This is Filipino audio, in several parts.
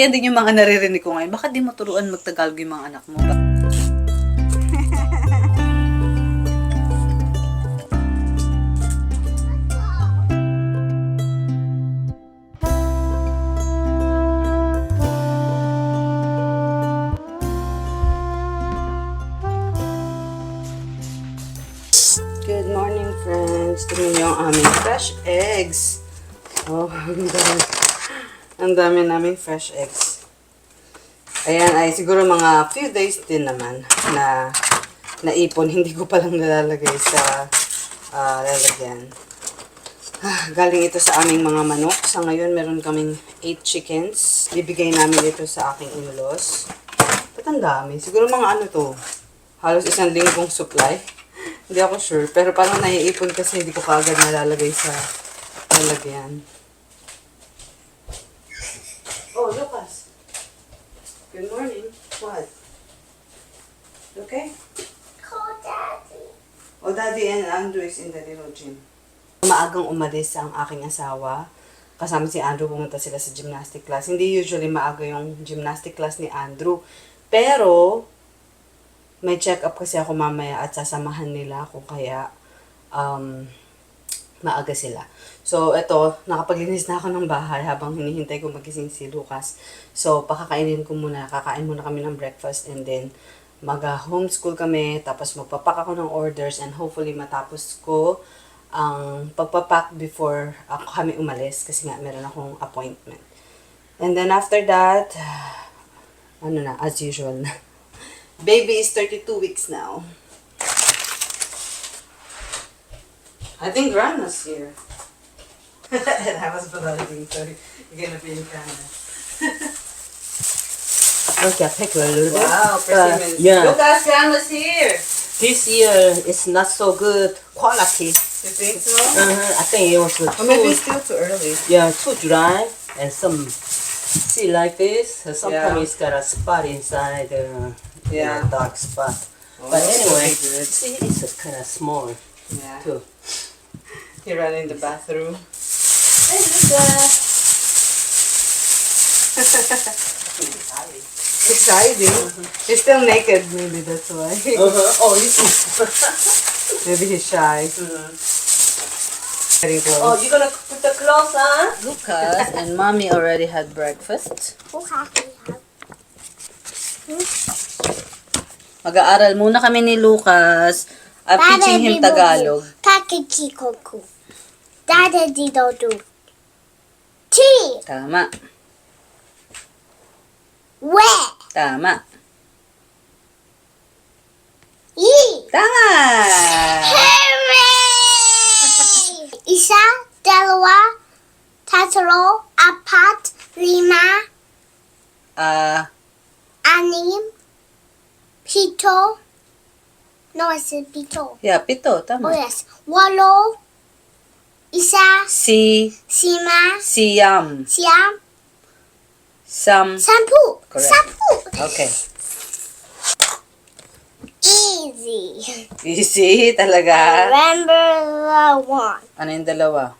Yan din yung mga naririnig ko ngayon. Bakit di mo turuan magtagalog yung mga anak mo? Good morning, friends. Tingnan niyo ang aming fresh eggs. Oh, ang dami naming fresh eggs. Ayan ay siguro mga few days din naman na naipon. Hindi ko palang nalalagay sa lalagyan. Galing ito sa aming mga manok. Sa ngayon, meron kaming 8 chickens. Bibigay namin ito sa aking in-laws. Ba't ang dami? Siguro mga ano to? Halos 1 linggong supply. Hindi ako sure. Pero parang naiipon kasi hindi ko kaagad nalalagay sa lalagyan. Oh, Lucas. Good morning. What? Okay? Call Daddy. Oh, Daddy and Andrew is in the little gym. Maagang umalis ang aking asawa. Kasama si Andrew, pumunta sila sa gymnastic class. Hindi usually maaga yung gymnastic class ni Andrew. Pero, may check-up kasi ako mamaya at sasamahan nila ako kaya maaga sila. So, eto, nakapaglinis na ako ng bahay habang hinihintay ko magising si Lucas. So, pakakainin ko muna. Kakain muna kami ng breakfast and then mag-homeschool kami. Tapos magpapak ako ng orders and hopefully matapos ko ang pagpapak before kami umalis kasi nga meron akong appointment. And then after that, ano na, as usual na. Baby is 32 weeks now. I think Grandma's here. I was forgetting, sorry. You're gonna be in Canada. Okay, I'll take you a little bit. Wow, persimmons. Yeah. Lucas, Grandma's here. This year is not so good quality. You think so? I think it was Or maybe it's still too early. too dry and some see like this. Sometimes Yeah. it's got a spot inside, Yeah. dark spot. Oh, But that's anyway, really good. see, it's kind of small Yeah. too. He ran in the bathroom. Hey, Lucas. Exciting. He's still naked, maybe that's why. Oh, you see. Maybe he's shy. Getting close. Oh, you gonna put the clothes on? Lucas and Mommy already had breakfast. Who happy? Mag-aaral muna kami ni Lucas. I'm teaching him Tagalog. Kakiki koku. Dada di do do. T. Tama. We. Tama. E. Tama! Hooray! Isa, dalawa, tatlo, apat, lima, anim, pito. No, I said pito. Yeah, pito. Oh Tama. yes. Walo, isa, sima, Siyam. siyam, Sam. sampu. Correct. Sampu. Okay. Easy. Easy talaga. Remember the one, Ano yung dalawa?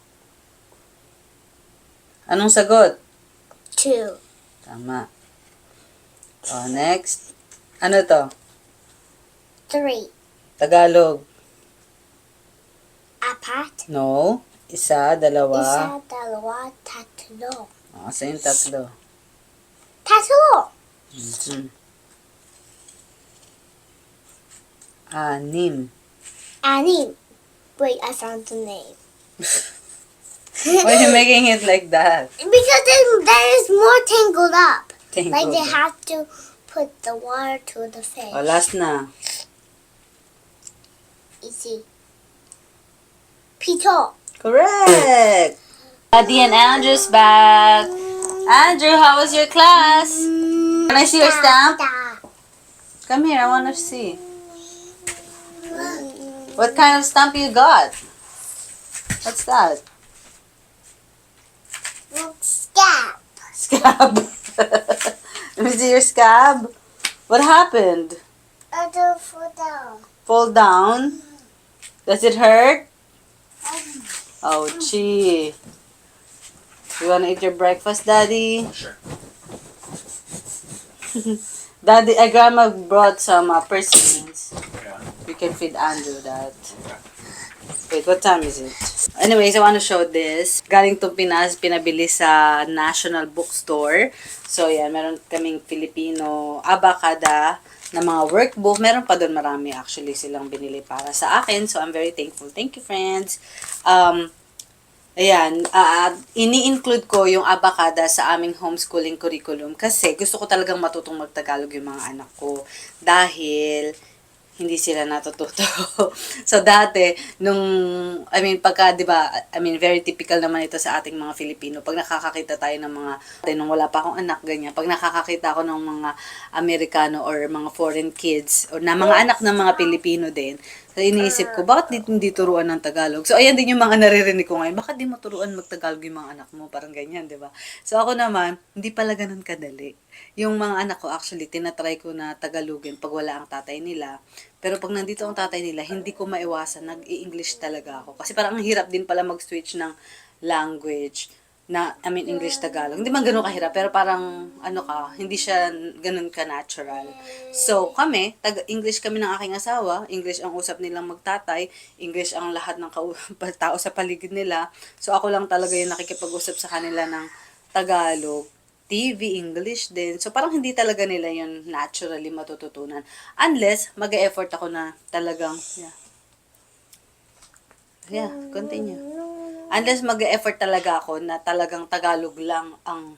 Anong sagot? 2, Tama. Oh, next. Ano to? 3, Tagalog. apat, No. Isa, dalawa. isa, dalawa, tatlo. Oh, sa yung tatlo. Tatlo. Mhm. Anim. Anim. Wait, I found the name. Why are you making it like that? Because then that is more tangled up. Tangled Like they up. have to put the water to the fish. Oh, last na. Easy. Pito. Correct! Daddy and Andrew's back. Andrew, how was your class? Can I see your stamp? Come here, I want to see. What kind of stamp you got? What's that? Scab. Scab. Let me see your scab. What happened? Other foot down. Fall down? Does it hurt? Oh, gee. You wanna eat your breakfast, Daddy? Sure. Daddy, grandma brought some persimmons. Yeah. We can feed Andrew that. Wait, what time is it? Anyways, I want to show this. Galing tong Pinas, pinabili sa National Bookstore. So, yan, meron kaming Filipino abacada na mga workbook. Meron pa doon marami actually silang binili para sa akin. So, I'm very thankful. Thank you, friends. Ayan, ini-include ko yung abacada sa aming homeschooling curriculum kasi gusto ko talagang matutong magtagalog yung mga anak ko dahil hindi sila natututo. So, dati, pagka, di ba, very typical naman ito sa ating mga Filipino. Pag nakakakita tayo ng mga, nung wala pa akong anak, ganyan, pag nakakakita ako ng mga Amerikano or mga foreign kids, or na mga anak ng mga Pilipino din, so, iniisip ko, bakit hindi turuan ng Tagalog? So, ayan din yung mga naririnig ko ngayon. Bakit di mo turuan magtagalog yung mga anak mo? Parang ganyan, di ba? So, ako naman, hindi pala ganun kadali. Yung mga anak ko, actually, tinatry ko na Tagalogin pag wala ang tatay nila. Pero pag nandito ang tatay nila, hindi ko maiwasan, nag-i-English talaga ako. Kasi parang ang hirap din pala mag-switch ng language na, English-Tagalog. Hindi man ganun kahirap, pero parang, hindi siya ganun ka-natural. So, kami, English kami ng aking asawa, English ang usap nilang magtatay, English ang lahat ng tao sa paligid nila. So, ako lang talaga yung nakikipag-usap sa kanila ng Tagalog. TV, English din. So, parang hindi talaga nila yun naturally matututunan. Unless, mag-e-effort ako na talagang, continue. Unless mag-e-effort talaga ako na talagang Tagalog lang ang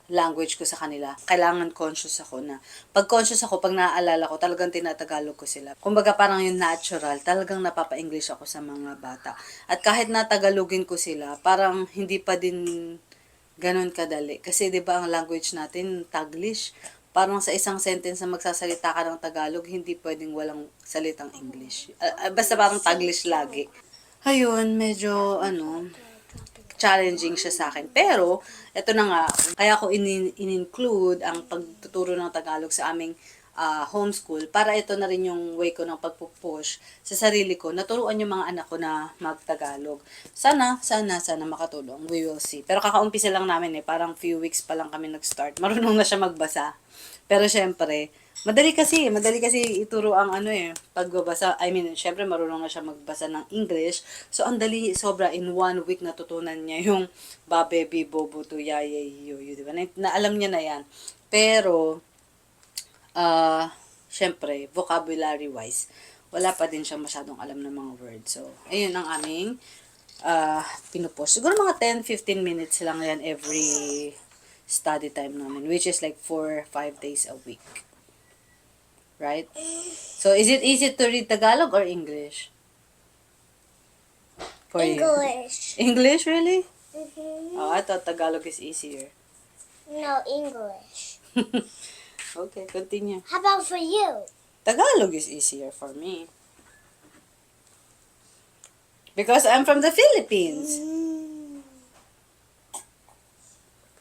language ko sa kanila. Kailangan conscious ako na, pag conscious ako, pag naaalala ko, talagang tinatagalog ko sila. Kumbaga parang yung natural, talagang napapa-English ako sa mga bata. At kahit natagalogin ko sila, parang hindi pa din ganon kadali. Kasi 'di ba ang language natin, Taglish. Parang sa isang sentence na magsasalita ka ng Tagalog, hindi pwedeng walang salitang English. Basta parang Taglish lagi. Ayun, medyo challenging siya sa akin. Pero, eto na nga, kaya ko in-include ang pagtuturo ng Tagalog sa aming homeschool para ito na rin yung way ko ng pagpupush sa sarili ko. Naturuan yung mga anak ko na magtagalog. Sana makatulong. We will see. Pero kakaumpisa lang namin parang few weeks pa lang kami nag-start. Marunong na siya magbasa. Pero syempre, madali kasi ituro ang pagbabasa. Syempre marunong na siya magbasa ng English. So, ang dali, sobra, in 1 week natutunan niya yung ba, baby, bobo, to, yaye, yuyu, diba? Na alam niya na yan. Pero, syempre, vocabulary-wise, wala pa din siya masyadong alam ng mga words. So, ayun ang aming pinupost. Siguro mga 10-15 minutes lang yan every study time namin, which is like 4-5 days a week. Right? So, is it easy to read Tagalog or English? For you? English. English, really? Mm-hmm. Oh, I thought Tagalog is easier. No, English. Okay, continue. How about for you? Tagalog is easier for me. Because I'm from the Philippines.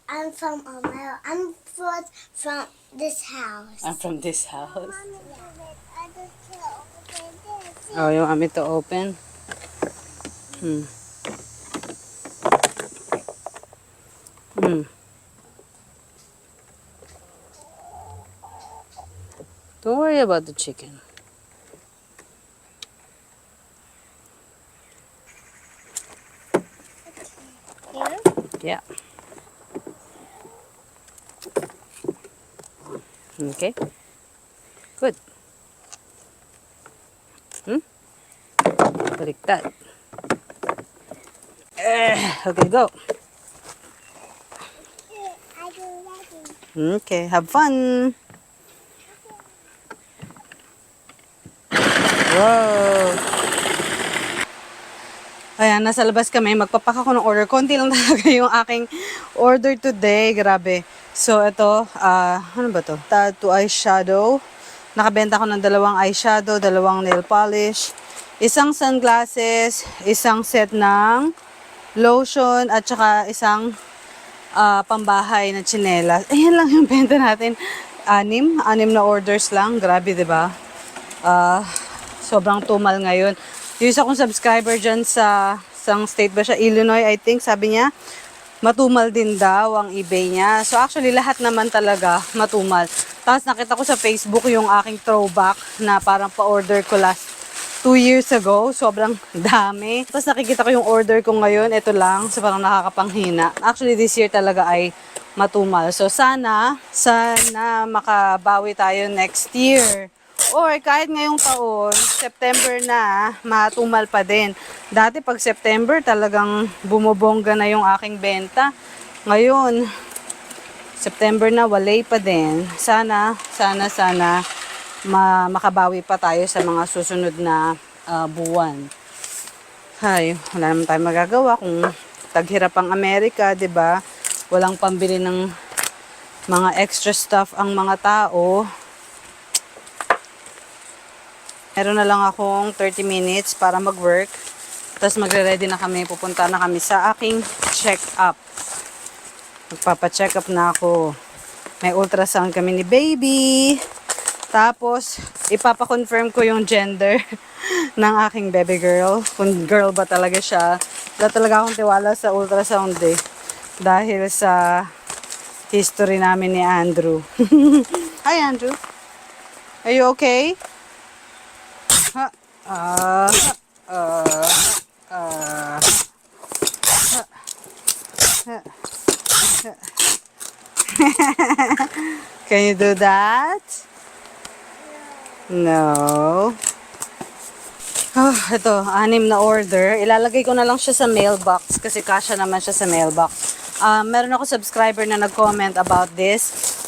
I'm from Omero. I'm from this house. I'm from this house. Mommy, I just can't open this. Oh, you want me to open? Don't worry about the chicken. Here? Yeah. Okay. Good. Baliktad. Okay, go. I do ready. Okay, have fun. Wow. Ayan, nasa labas kami. Magpapak ako ng order. Konti lang talaga yung aking order today. Grabe. So, ito, ano ba to? Tattoo eyeshadow. Nakabenta ko ng 2 eyeshadow, 2 nail polish, 1 sunglasses, 1 set ng lotion, at saka 1 pambahay na tsinelas. Ayan lang yung benta natin. 6 na orders lang. Grabe, diba? Sobrang tumal ngayon. Yung isa kong subscriber dyan sa isang state ba siya? Illinois, I think. Sabi niya, matumal din daw ang eBay niya. So, actually, lahat naman talaga matumal. Tapos nakita ko sa Facebook yung aking throwback na parang pa-order ko last 2 years ago. Sobrang dami. Tapos nakikita ko yung order ko ngayon. Ito lang. So parang nakakapanghina. Actually, this year talaga ay matumal. So sana makabawi tayo next year. Or kahit ngayong taon, September na, matumal pa din. Dati pag September, talagang bumobongga na yung aking benta. Ngayon, September na, walay pa din. Sana makabawi pa tayo sa mga susunod na buwan. Hay, wala naman tayong magagawa kung taghirap ang Amerika, 'di ba? Walang pambili ng mga extra stuff ang mga tao. Meron na lang akong 30 minutes para mag-work. Tapos magre-ready na kami, pupunta na kami sa aking check-up. Magpapa-check up na ako. May ultrasound kami ni baby. Tapos, ipapa-confirm ko yung gender ng aking baby girl. Kung girl ba talaga siya. Wala talaga akong tiwala sa ultrasound eh. Dahil sa history namin ni Andrew. Hi Andrew. Are you okay? Can you do that? No. Oh, ito, 6 na order. Ilalagay ko na lang siya sa mailbox kasi kasya naman siya sa mailbox. Meron ako subscriber na nag-comment about this.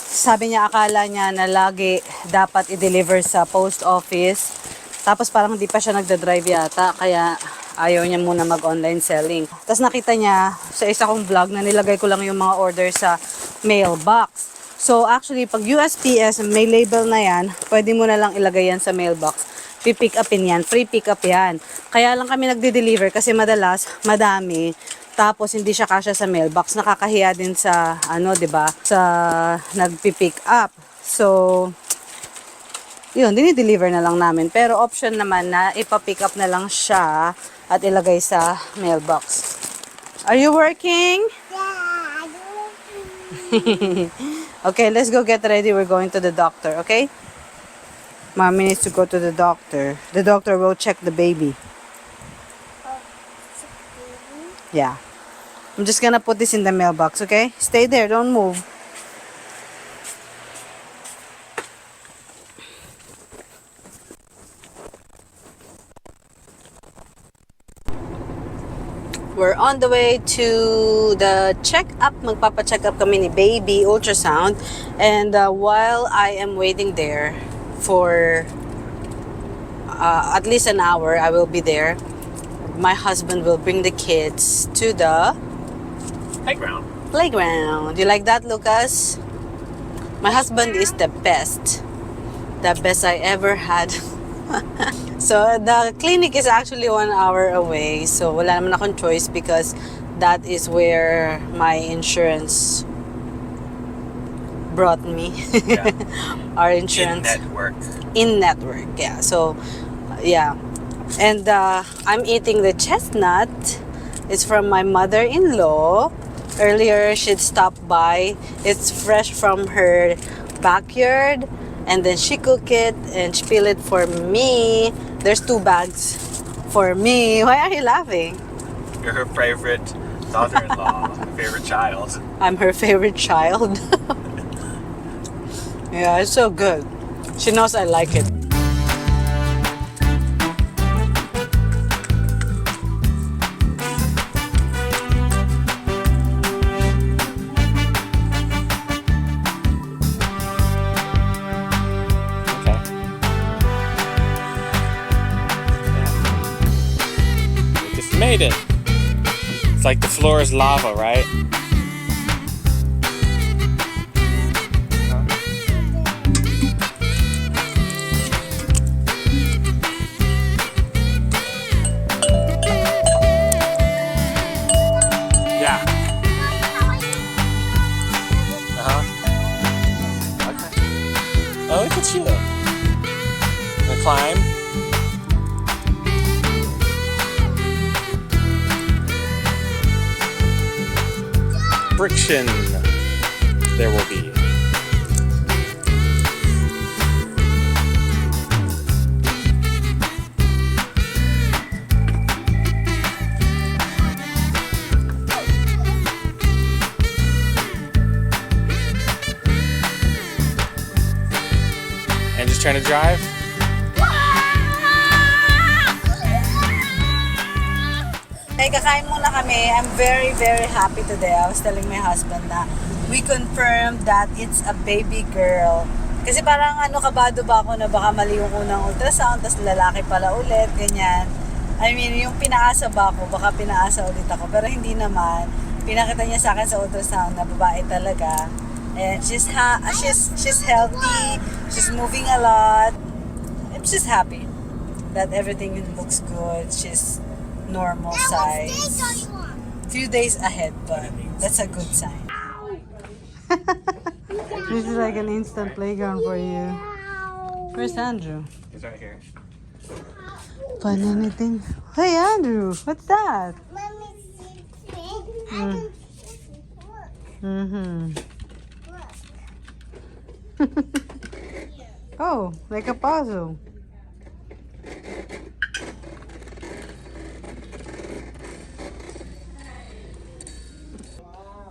Sabi niya akala niya na lagi dapat i-deliver sa post office. Tapos parang hindi pa siya nagda-drive yata, kaya ayaw niya muna mag-online selling. Tapos nakita niya sa isa kong vlog na nilagay ko lang yung mga order sa mailbox. So actually, pag USPS, may label na yan, pwede mo na lang ilagay yan sa mailbox. Pipick upin yan, free pick up yan. Kaya lang kami nagde-deliver kasi madalas, madami. Tapos hindi siya kasya sa mailbox. Nakakahiya din sa, 'di ba? Sa nagpi-pick up. So, yun, dinideliver na lang namin. Pero option naman na ipa-pick up na lang siya at ilagay sa mailbox. Are you working? Yeah, I'm working. Okay, let's go get ready. We're going to the doctor, okay? Mommy needs to go to the doctor. The doctor will check the baby. Yeah. I'm just gonna put this in the mailbox, okay? Stay there, don't move. We're on the way to the check-up. Magpapa-check up kami ni baby, ultrasound. And while I am waiting there for at least an hour, I will be there. My husband will bring the kids to the playground. You like that, Lucas? My husband is the best I ever had. So the clinic is actually 1 hour away. So wala naman akong choice because that is where my insurance brought me. Yeah. Our insurance. In network, yeah. So, yeah. And I'm eating the chestnut. It's from my mother-in-law. Earlier, she'd stopped by. It's fresh from her backyard. And then she cook it and she peel it for me. There's 2 bags for me. Why are you laughing? You're her favorite daughter-in-law, favorite child. I'm her favorite child. Yeah, it's so good. She knows I like it. Made it. It's like the floor is lava, right? Yeah. Okay. Oh, look at you. Gonna climb. Friction there will be. Lucas trying to drive? Hey, kakain muna kami. I'm very, very happy today. I was telling my husband na we confirmed that it's a baby girl. Kasi parang kabado ba ako na baka mali yung unang ultrasound, tas lalaki pala ulit, ganyan. I mean, yung pinaasa ba ako, baka pinaasa ulit ako. Pero hindi naman. Pinakita niya sa akin sa ultrasound na babae talaga. And she's healthy, she's moving a lot. I'm just happy that everything looks good. She's normal size. Few days ahead, but that's a good sign. This is like an instant playground for you. Where's Andrew? He's right here. Find anything? Hey Andrew, what's that? Mommy, see pig? I can see look. Mm-hmm. Oh, like a puzzle.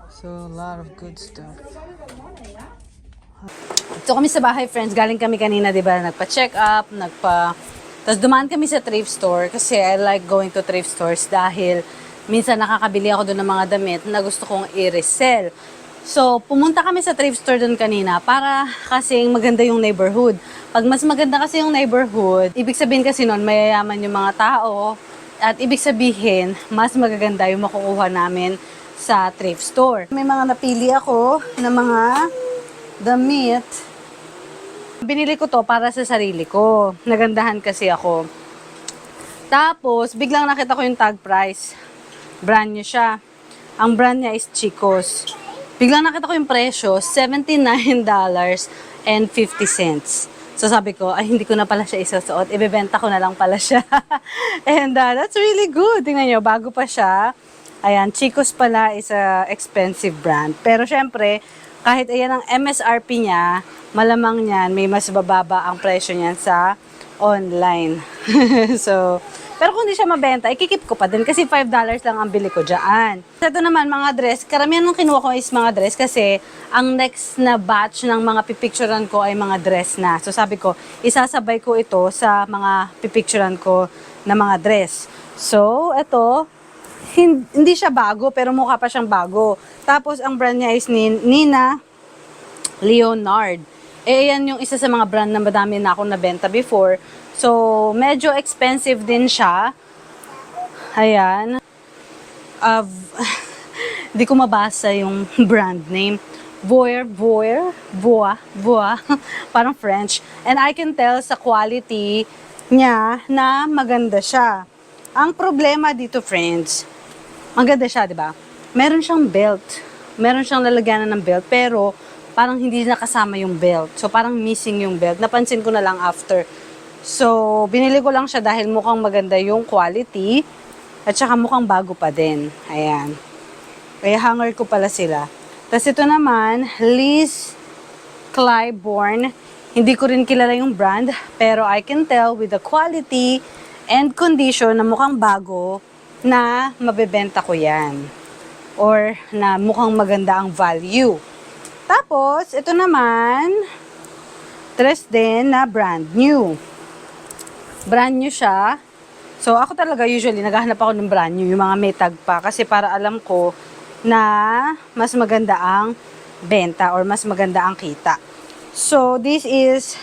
So, a lot of good stuff. So, kami sa bahay, friends. Galing kami kanina, di ba? Nagpa-check up, Tapos dumaan kami sa thrift store kasi I like going to thrift stores dahil minsan nakakabili ako doon ng mga damit na gusto kong i-resell. So, pumunta kami sa thrift store doon kanina para kasing maganda yung neighborhood. Pag mas maganda kasi yung neighborhood, ibig sabihin kasi noon mayayaman yung mga tao at ibig sabihin mas magaganda yung makukuha namin sa thrift store. May mga napili ako na mga damit. Binili ko to para sa sarili ko. Nagandahan kasi ako. Tapos, biglang nakita ko yung tag price. Brand new siya. Ang brand niya is Chico's. Biglang nakita ko yung presyo, $79.50. So sabi ko, ay hindi ko na pala siya isusuot. Ibebenta ko na lang pala siya. And that's really good. Tingnan nyo, bago pa siya. Ayan, Chico's pala is a expensive brand. Pero syempre, kahit ayan ang MSRP niya, malamang niyan, may mas bababa ang presyo niyan sa online. So, pero kung hindi siya mabenta, ikikip ko pa din kasi $5 lang ang bili ko dyan. Ito naman, mga dress. Karamihan ng kinuha ko is mga dress kasi ang next na batch ng mga pipicturan ko ay mga dress na. So sabi ko, isasabay ko ito sa mga pipicturan ko na mga dress. So, ito, hindi siya bago pero mukha pa siyang bago. Tapos, ang brand niya is Nina Leonard. Yan yung isa sa mga brand na madami na akong nabenta before. So, medyo expensive din siya. Ayan. Di ko mabasa yung brand name. Boa. Parang French. And I can tell sa quality niya na maganda siya. Ang problema dito, friends, maganda siya, di ba? Meron siyang belt. Meron siyang lalagyanan ng belt, pero parang hindi nakasama yung belt. So, parang missing yung belt. Napansin ko na lang after. So, binili ko lang siya dahil mukhang maganda yung quality at saka mukhang bago pa din. Ayan. Kaya hanger ko pala sila. Tapos ito naman, Liz Claiborne. Hindi ko rin kilala yung brand, pero I can tell with the quality and condition na mukhang bago na mabebenta ko yan. Or na mukhang maganda ang value. Tapos, ito naman, dress din na brand new. Brand new siya. So, ako talaga usually, naghahanap ako ng brand new, yung mga may tag pa. Kasi para alam ko na mas maganda ang benta or mas maganda ang kita. So, this is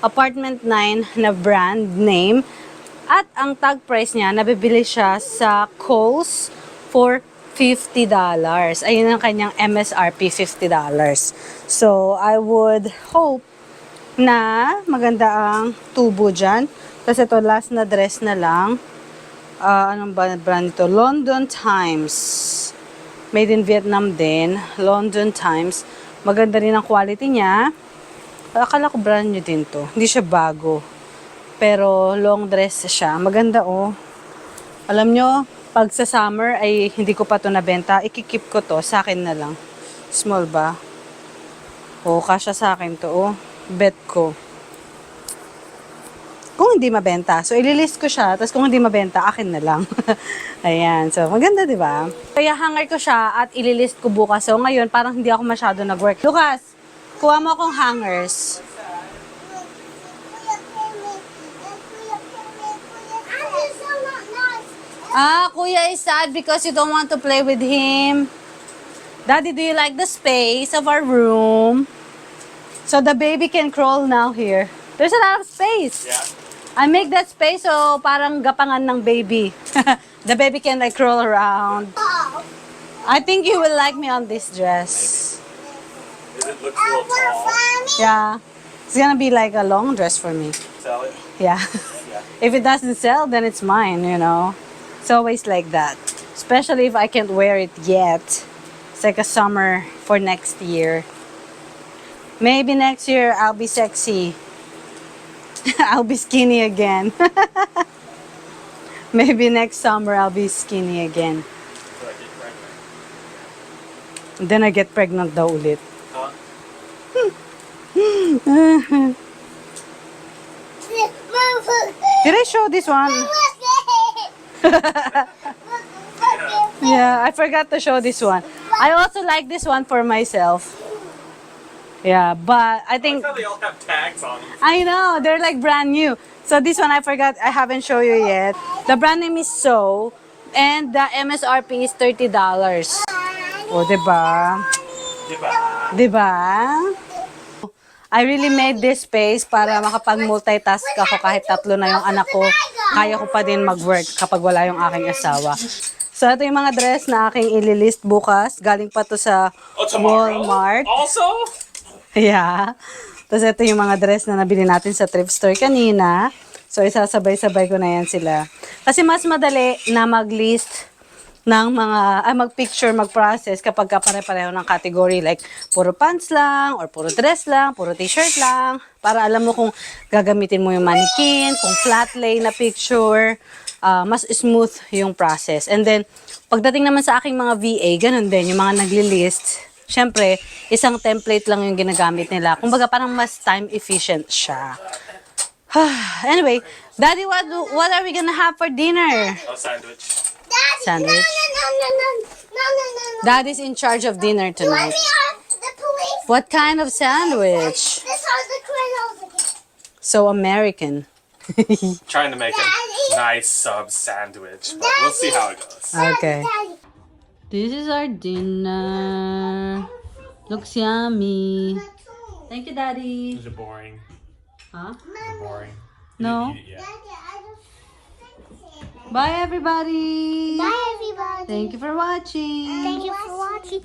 Apartment 9 na brand name. At ang tag price niya, nabibili siya sa Kohl's for $50. Ayun ang kanyang MSRP, $50. So, I would hope na maganda ang tubo dyan. Kasi ito, last na dress na lang. Anong ba brand ito? London Times. Made in Vietnam din. London Times. Maganda rin ang quality niya. Akala ko brand new din to. Hindi siya bago. Pero long dress siya. Maganda oh. Alam nyo, pag sa summer ay hindi ko pa to nabenta. Ikikip ko to. Sa akin na lang. Small ba? Oh, kasya sa akin to oh. Bet ko. Kung hindi mabenta. So, ililist ko siya. Tapos kung hindi mabenta, akin na lang. Ayan. So, maganda, di ba? Kaya hanger ko siya at ililist ko bukas. So, ngayon, parang hindi ako masyado nag-work. Lucas, kuha mo akong hangers. Kuya is sad because you don't want to play with him. Daddy, do you like the space of our room? So the baby can crawl now here. There's a lot of space. Yeah. I make that space so parang gapangan ng baby. The baby can like crawl around. I think you will like me on this dress. It looks a little tall. Yeah. It's gonna be like a long dress for me. Sell it. Yeah. Yeah. If it doesn't sell, then it's mine, you know. It's always like that. Especially if I can't wear it yet. It's like a summer for next year. Maybe next year I'll be sexy. I'll be skinny again. Maybe next summer I'll be skinny again. So I get pregnant. And then I get pregnant daw ulit. Huh? Did I show this one? Yeah, I forgot to show this one. I also like this one for myself. Yeah, but I think, That's how they all have tags on them. I know, they're like brand new. So this one I forgot, I haven't shown you yet. The brand name is So, and the MSRP is $30. Oh, diba? Diba? Diba? I really made this space para makapag-multitask ako kahit tatlo na yung anak ko. Kaya ko pa din mag-work kapag wala yung aking asawa. So, ito yung mga dress na aking ililist bukas. Galing pa to sa Oh, tomorrow? Walmart. Also? Yeah. Tapos ito yung mga dress na nabili natin sa thrift store kanina. So, isasabay-sabay ko na yan sila. Kasi mas madali na mag-list ng mga, mag-picture, mag-process kapag pare-pareho ng category. Like, puro pants lang, or puro dress lang, puro t-shirt lang. Para alam mo kung gagamitin mo yung mannequin, kung flat lay na picture. Mas smooth yung process. And then, pagdating naman sa aking mga VA, ganun din, yung mga nagli-list. Siyempre, isang template lang yung ginagamit nila. Kumbaga, parang mas time efficient siya. Anyway, Daddy, what are we gonna have for dinner? A sandwich. Sandwich. Daddy's in charge of dinner Let tonight. me on the police. What kind of sandwich? This are the criminals again. So American. Trying to make a nice sub sandwich, but we'll see how it goes. Okay. Daddy. This is our dinner. Looks yummy. Thank you, Daddy. Is it boring? Huh? Is it boring? No. Yeah. Daddy, I don't Bye, everybody. Bye, everybody. Thank you for watching. Thank you for watching.